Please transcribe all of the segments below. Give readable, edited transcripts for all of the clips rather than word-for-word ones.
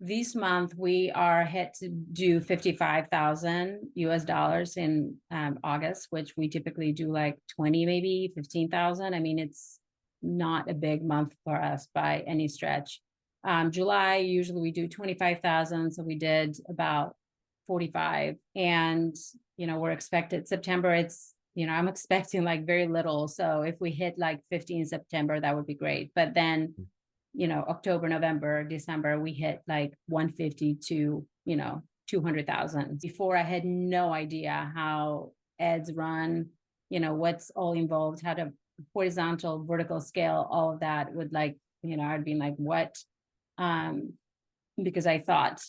this month we are hit to do 55,000 US dollars in August, which we typically do like 20, maybe 15,000. I mean, it's not a big month for us by any stretch. July, usually we do 25,000. So we did about 45. And, we're expected September, I'm expecting like very little. So if we hit like 50 in September, that would be great. But then, October, November, December, we hit like 150 to, 200,000. Before I had no idea how ads run, what's all involved, how to horizontal, vertical scale, all of that would like, I'd be like, what? Because I thought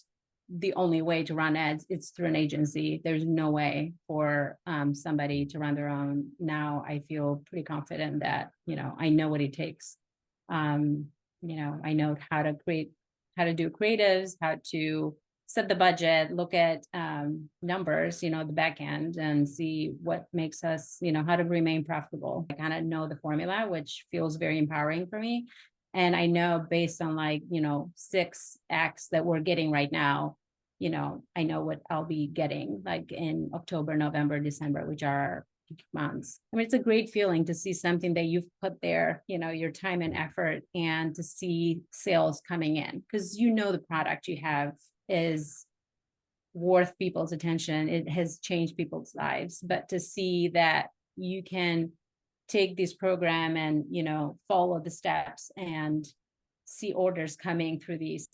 the only way to run ads, it's through an agency. There's no way for somebody to run their own. Now I feel pretty confident that, I know what it takes. I know how to do creatives, how to set the budget, look at numbers, the back end, and see what makes us, how to remain profitable. I kind of know the formula, which feels very empowering for me. And I know based on like, 6x that we're getting right now, I know what I'll be getting like in October, November, December, which are peak months. I mean, it's a great feeling to see something that you've put there, your time and effort, and to see sales coming in because the product you have is worth people's attention. It has changed people's lives. But to see that you can take this program and, follow the steps and see orders coming through these,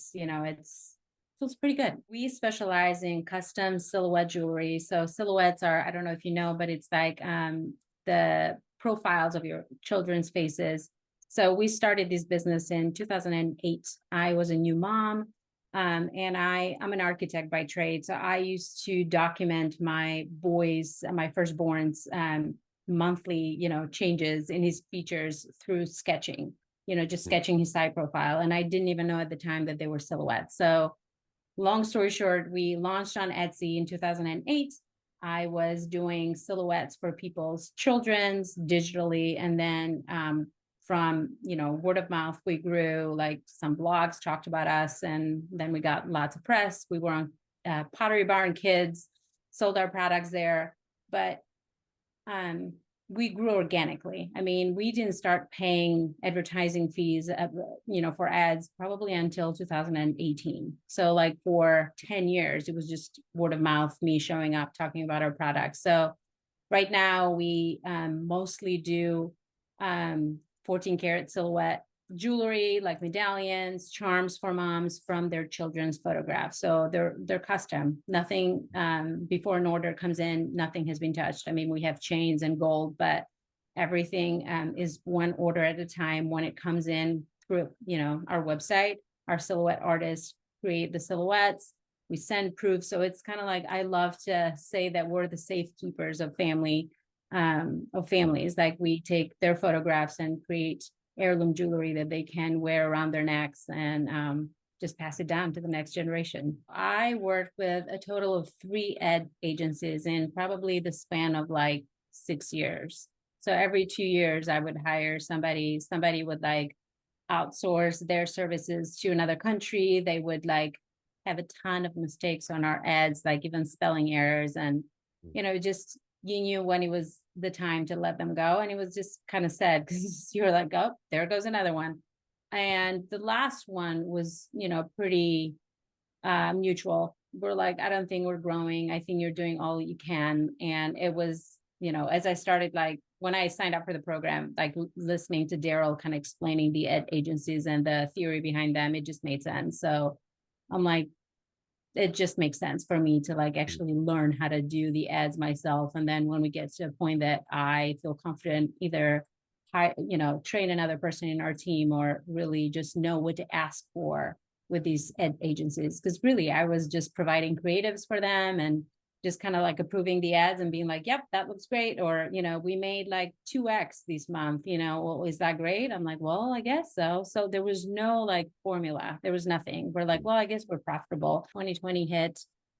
feels pretty good. We specialize in custom silhouette jewelry. So silhouettes are, I don't know if you know, but it's like the profiles of your children's faces. So we started this business in 2008. I was a new mom. And I'm an architect by trade. So I used to document my boys, my firstborn's monthly, changes in his features through sketching, just sketching his side profile. And I didn't even know at the time that they were silhouettes. So long story short, we launched on Etsy in 2008. I was doing silhouettes for people's children's digitally. And then from, word of mouth, we grew, like some blogs talked about us. And then we got lots of press. We were on Pottery Barn Kids, sold our products there. But we grew organically. I mean, we didn't start paying advertising fees, for ads probably until 2018. So like for 10 years, it was just word of mouth, me showing up, talking about our products. So right now we mostly do 14 karat silhouette jewelry, like medallions, charms for moms from their children's photographs. So they're custom. Nothing before an order comes in, nothing has been touched. I mean, we have chains and gold, but everything is one order at a time. When it comes in through, our website, our silhouette artists create the silhouettes. We send proof. So it's kind of like, I love to say that we're the safekeepers of families. Like we take their photographs and create heirloom jewelry that they can wear around their necks and just pass it down to the next generation. I worked with a total of 3 ad agencies in probably the span of like 6 years. So every 2 years I would hire somebody would like outsource their services to another country. They would like have a ton of mistakes on our ads, like even spelling errors. And, just you knew when it was the time to let them go. And it was just kind of sad because you were like, oh, there goes another one. And the last one was, pretty mutual. We're like, I don't think we're growing. I think you're doing all you can. And it was, as I started, like when I signed up for the program, like listening to Daryl kind of explaining the ad agencies and the theory behind them, it just made sense. So I'm like, it just makes sense for me to like actually learn how to do the ads myself. And then when we get to a point that I feel confident, either train another person in our team or really just know what to ask for with these ad agencies. Because really I was just providing creatives for them and just kind of like approving the ads and being like, yep, that looks great. Or, we made like 2x this month, well, is that great? I'm like, well, I guess so. So there was no like formula. There was nothing. We're like, well, I guess we're profitable. 2020 hit,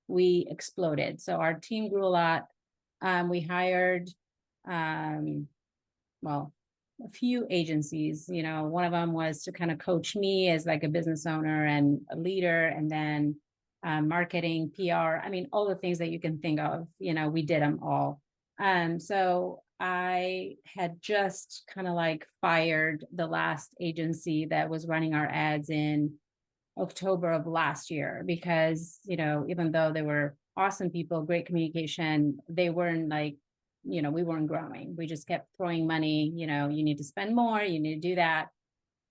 we exploded. So our team grew a lot. We hired, a few agencies. One of them was to kind of coach me as like a business owner and a leader, and then marketing, PR. I mean, all the things that you can think of, we did them all. So I had just kind of like fired the last agency that was running our ads in October of last year, because, even though they were awesome people, great communication, they weren't like, we weren't growing. We just kept throwing money, you need to spend more, you need to do that.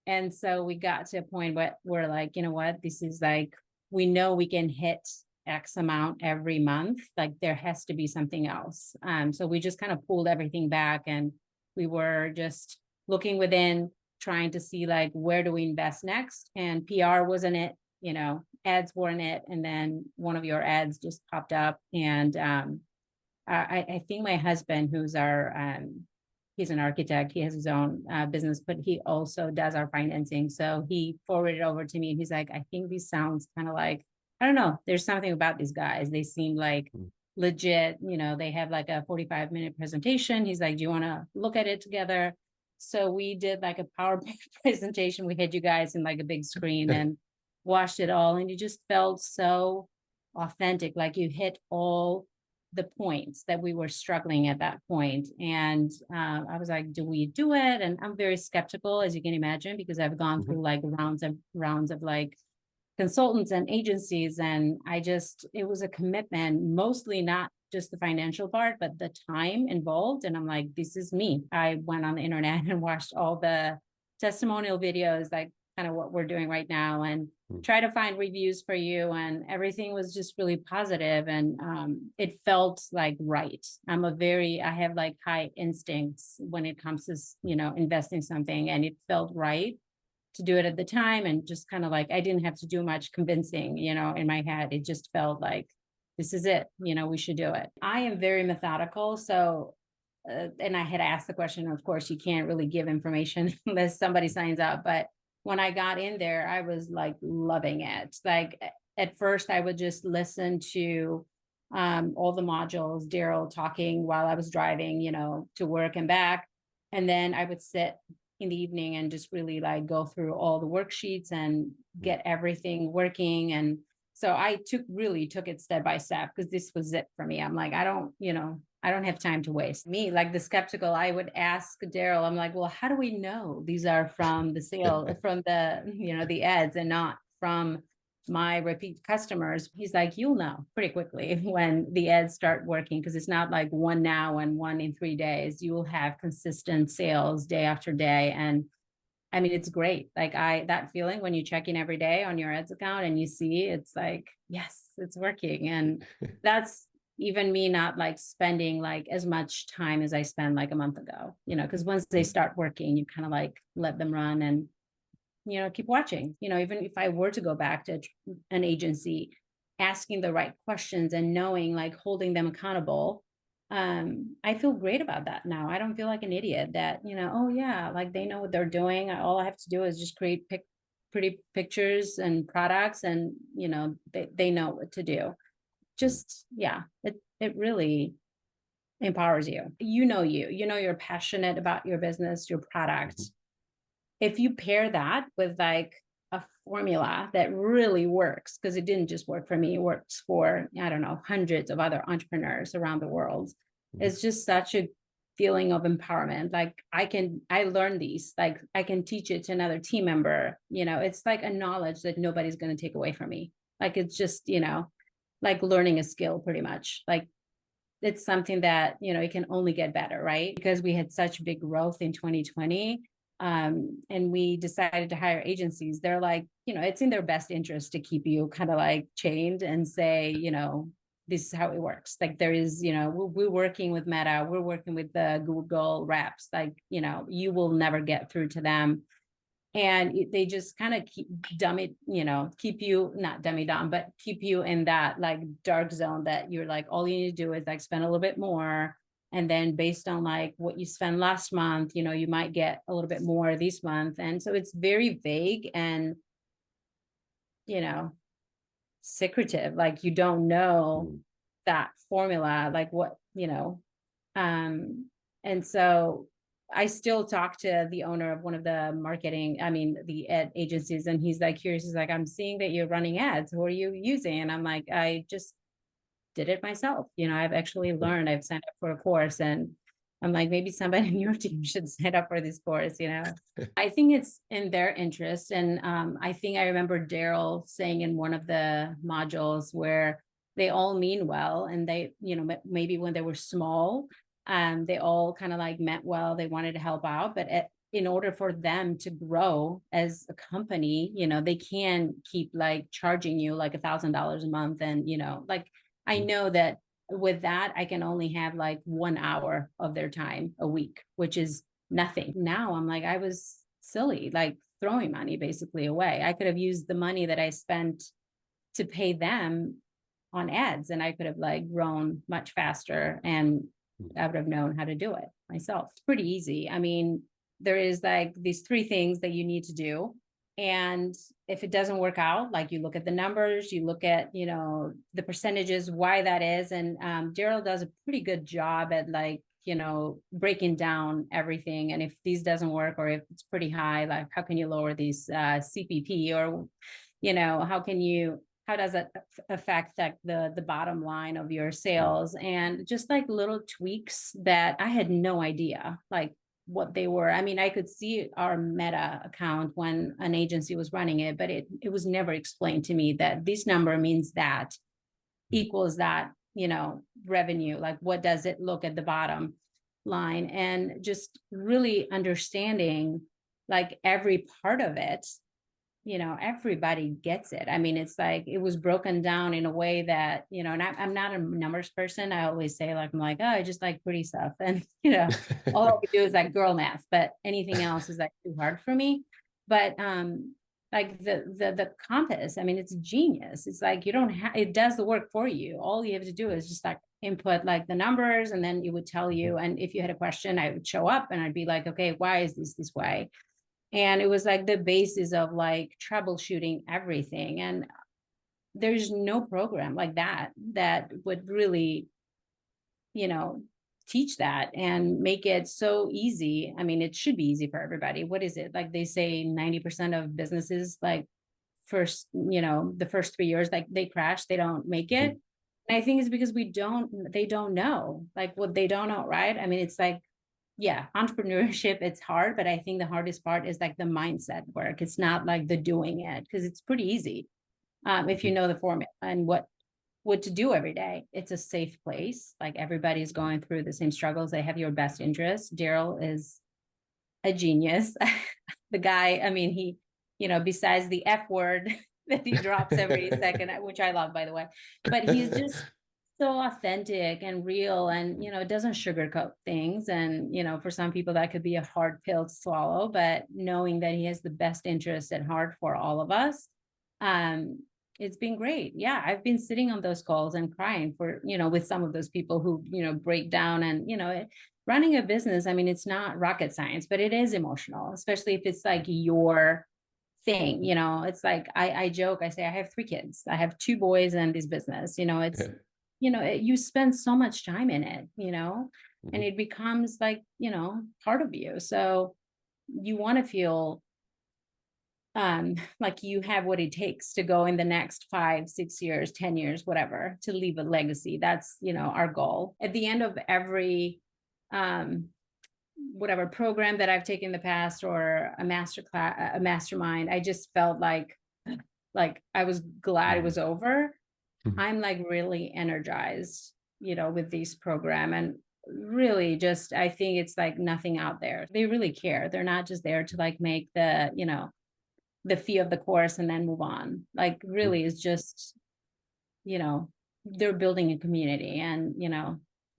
And so we got to a point where we're like, you know what, this is like, we know we can hit X amount every month. Like there has to be something else. So we just kind of pulled everything back, and we were just looking within, trying to see like, where do we invest next? And PR wasn't it, ads weren't it. And then one of your ads just popped up, and I think my husband, who's he's an architect, he has his own business, but he also does our financing. So he forwarded it over to me, and he's like, I think this sounds kind of like, I don't know, there's something about these guys. They seem like legit, they have like a 45-minute presentation. He's like, do you want to look at it together? So we did like a PowerPoint presentation. We had you guys in like a big screen and watched it all. And it just felt so authentic. Like you hit all the points that we were struggling at that point. And I was like, do we do it? And I'm very skeptical, as you can imagine, because I've gone through like rounds of like consultants and agencies. And it was a commitment, mostly not just the financial part, but the time involved. And I'm like, this is me. I went on the internet and watched all the testimonial videos, like kind of what we're doing right now, and try to find reviews for you. And everything was just really positive, and it felt like right. I have like high instincts when it comes to, investing something, and it felt right to do it at the time. And just kind of like, I didn't have to do much convincing, in my head. It just felt like, this is it, we should do it. I am very methodical. So, and I had asked the question, of course, you can't really give information unless somebody signs up. But when I got in there, I was like loving it. Like at first I would just listen to all the modules, Daryl talking while I was driving, to work and back. And then I would sit in the evening and just really like go through all the worksheets and get everything working. And so I really took it step by step, because this was it for me. I'm like, I don't have time to waste. Me, like the skeptical, I would ask Daryl, I'm like, well, how do we know these are from the sale, from the, the ads, and not from my repeat customers? He's like, you'll know pretty quickly when the ads start working, because it's not like one now and one in 3 days. You will have consistent sales day after day. And I mean, it's great. Like that feeling when you check in every day on your ads account and you see, it's like, yes, it's working. And that's even me not like spending like as much time as I spent like a month ago, because once they start working, you kind of like let them run and, keep watching. Even if I were to go back to an agency, asking the right questions and knowing, like holding them accountable, I feel great about that now. I don't feel like an idiot that, oh yeah, like they know what they're doing. All I have to do is just create pretty pictures and products, and, they know what to do. Just, yeah, it really empowers you. You're passionate about your business, your product. If you pair that with like a formula that really works, because it didn't just work for me, it works for, I don't know, hundreds of other entrepreneurs around the world. It's just such a feeling of empowerment. Like I learned these, like I can teach it to another team member. It's like a knowledge that nobody's going to take away from me. Like it's just, like learning a skill pretty much. Like it's something that, it can only get better, right? Because we had such big growth in 2020. And we decided to hire agencies. They're like, it's in their best interest to keep you kind of like chained and say, this is how it works. Like there is, we're working with Meta, we're working with the Google reps, like, you will never get through to them. And they just kind of keep keep you, not dummy down, but keep you in that like dark zone that you're like, all you need to do is like spend a little bit more. And then based on like what you spent last month, you might get a little bit more this month. And so it's very vague and, secretive. Like you don't know that formula, like what, and so I still talk to the owner of one of the marketing, I mean, the ad agencies, and he's like curious. He's like, I'm seeing that you're running ads. Who are you using? And I'm like, I just did it myself. I've actually learned, I've signed up for a course, and I'm like, maybe somebody in your team should sign up for this course. I think it's in their interest. And I think I remember Daryl saying in one of the modules where they all mean well, and they, maybe when they were small, they all kind of like meant well, they wanted to help out, but in order for them to grow as a company, they can keep like charging you like $1,000 a month. And, like, I know that with that, I can only have like 1 hour of their time a week, which is nothing. Now I'm like, I was silly, like throwing money basically away. I could have used the money that I spent to pay them on ads, and I could have like grown much faster, and I would have known how to do it myself. It's pretty easy. I mean, there is like these 3 things that you need to do. And if it doesn't work out, like you look at the numbers, you look at, the percentages, why that is. And Daryl does a pretty good job at like, breaking down everything. And if these doesn't work, or if it's pretty high, like how can you lower these CPP, or, how does it affect like the bottom line of your sales, and just like little tweaks that I had no idea like what they were. I mean, I could see our Meta account when an agency was running it, but it was never explained to me that this number means that equals that, revenue. Like, what does it look at the bottom line? And just really understanding like every part of it, everybody gets it. I mean, it's like, it was broken down in a way that, and I'm not a numbers person. I always say like, I'm like, oh, I just like pretty stuff. And, all I do is like girl math, but anything else is like too hard for me. But, like the compass, I mean, it's genius. It's like, you don't have, it does the work for you. All you have to do is just like input like the numbers, and then it would tell you. And if you had a question, I would show up and I'd be like, okay, why is this way? And it was like the basis of like troubleshooting everything. And there's no program like that would really, teach that and make it so easy. I mean, it should be easy for everybody. What is it? Like they say 90% of businesses, like the first 3 years, like they crash, they don't make it. And I think it's because they don't know like what they don't know. Right. I mean, it's like, yeah, entrepreneurship, it's hard, but I think the hardest part is like the mindset work. It's not like the doing it, because it's pretty easy. If you know the formula and what to do every day. It's a safe place. Like everybody's going through the same struggles. They have your best interest. Daryl is a genius. The guy, I mean, he, besides the F word that he drops every second, which I love, by the way, but he's just so authentic and real, and doesn't sugarcoat things. And for some people that could be a hard pill to swallow, but knowing that he has the best interest at heart for all of us, it's been great. Yeah, I've been sitting on those calls and crying for, with some of those people who, break down. And, running a business, I mean, it's not rocket science, but it is emotional, especially if it's like your thing. It's like, I joke, I say, I have 3 kids. I have 2 boys and this business, it's, you spend so much time in it, and it becomes like, part of you. So you want to feel like you have what it takes to go in the next 5, 6 years, 10 years, whatever, to leave a legacy. That's, our goal. At the end of every, whatever program that I've taken in the past, or a master class, a mastermind, I just felt like I was glad it was over. I'm like really energized, with this program. And really just, I think it's like nothing out there. They really care. They're not just there to like make the, the fee of the course and then move on. Like really is just, they're building a community, and,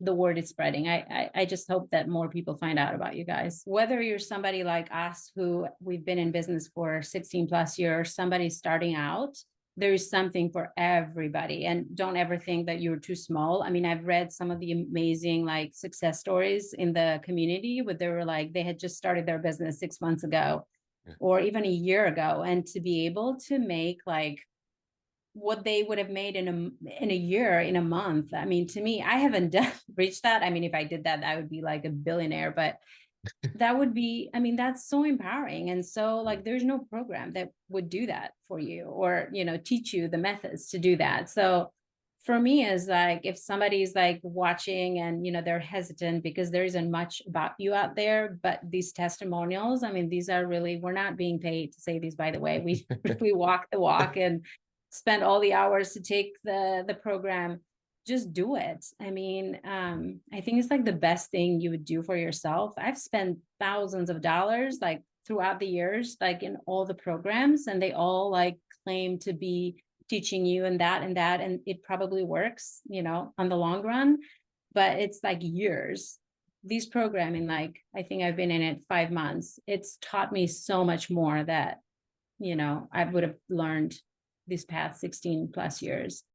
the word is spreading. I just hope that more people find out about you guys, whether you're somebody like us, who we've been in business for 16 plus years, somebody starting out. There is something for everybody, and don't ever think that you're too small. I mean, I've read some of the amazing like success stories in the community where they were like, they had just started their business 6 months ago, or even a year ago, and to be able to make like what they would have made in a year, in a month. I mean, to me, I haven't reached that. I mean, if I did that, I would be like a billionaire, but That would be, I mean, that's so empowering. And so like there's no program that would do that for you, or, teach you the methods to do that. So for me is like, if somebody's like watching and they're hesitant because there isn't much about you out there, but these testimonials, I mean, these are really, we're not being paid to say these, by the way. We we walk the walk and spend all the hours to take the program. Just do it. I mean, I think it's like the best thing you would do for yourself. I've spent thousands of dollars like throughout the years, like in all the programs, and they all like claim to be teaching you and that and that, and it probably works, on the long run, but it's like years. These programming, like I think I've been in it 5 months. It's taught me so much more that, I would have learned these past 16 plus years.